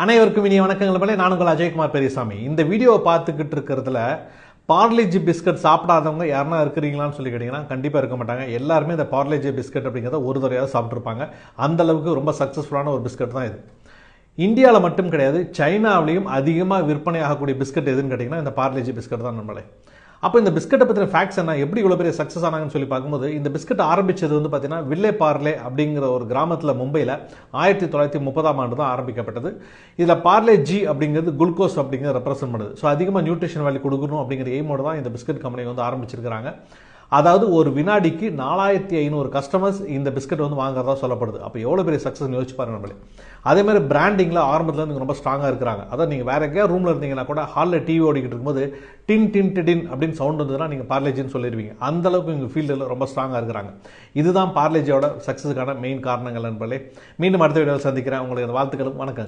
அனைவருக்கும் இனிய வணக்கங்கள் போல நான் உங்கள் அஜய்குமார் பெரியசாமி. இந்த வீடியோவை பார்த்துக்கிட்டு இருக்கிறதுல பார்லேஜி பிஸ்கட் சாப்பிடாதவங்க யாருன்னா இருக்கிறீங்களான்னு சொல்லி கேட்டிங்கன்னா கண்டிப்பாக இருக்க மாட்டாங்க. எல்லாருமே இந்த பார்லேஜி பிஸ்கட் அப்படிங்கிறத ஒரு தடவையாவது சாப்பிட்ருப்பாங்க. அந்த அளவுக்கு ரொம்ப சக்ஸஸ்ஃபுல்லான ஒரு பிஸ்கட் தான் இது. இந்தியாவில் மட்டும் கிடையாது, சைனாவிலையும் அதிகமாக விற்பனை ஆகக்கூடிய பிஸ்கட் எதுன்னு கேட்டிங்கன்னா இந்த பார்லேஜி பிஸ்கட் தான் நம்மளே. அப்போ இந்த பிஸ்கட்டை பற்றின ஃபேக்ட்ஸ் என்ன, எப்படி இவ்வளோ பெரிய சக்ஸஸ் ஆனாங்கன்னு சொல்லி பார்க்கும்போது, இந்த பிஸ்கட் ஆரம்பித்தது வந்து பார்த்தீங்கன்னா வில்லே பார்லே அப்படிங்கிற ஒரு கிராமத்தில் மும்பையில் 1930 தான் ஆரம்பிக்கப்பட்டது. இதில் பார்லே ஜி அப்படிங்கிறது குளுக்கோஸ் அப்படிங்கிறத ரெப்ரசென்ட் பண்ணுது. ஸோ அதிகமாக நியூட்ரிஷன் வேல்யூ கொடுக்கணும் அப்படிங்கிற எய்மோடு தான் இந்த பிஸ்கட் கம்பெனி வந்து ஆரம்பிச்சிருக்கிறாங்க. அதாவது ஒரு வினாடிக்கு 4500 கஸ்டமர்ஸ் இந்த பிஸ்கட் வந்து வாங்குறதா சொல்லப்படுது. அப்போ எவ்வளோ பெரிய சக்ஸஸ் யோசிச்சு பாருங்க நம்மளே. அதே மாதிரி பிராண்டிங்கில் ஆரம்பத்தில் நீங்கள் ரொம்ப ஸ்ட்ராங்காக இருக்கிறாங்க. அதான் நீங்கள் வேற எங்கேயா ரூமில் இருந்தீங்கன்னா கூட ஹாலில் டிவி ஓடிக்கிட்டு இருக்கும்போது டின் டின் டின் அப்படின்னு சவுண்ட் வந்ததுன்னா நீங்கள் பார்லேஜின்னு சொல்லிடுவீங்க. அந்த அளவுக்கு இங்கே ஃபீல்டில் ரொம்ப ஸ்ட்ராங்காக இருக்கிறாங்க. இதுதான் பார்லேஜியோட சக்ஸஸுக்கான மெயின் காரணங்கள் என்பதே. மீண்டும் அடுத்த வீடியோவில் சந்திக்கிறேன். உங்களுக்கு வாழ்த்துக்களும் வணக்கம்.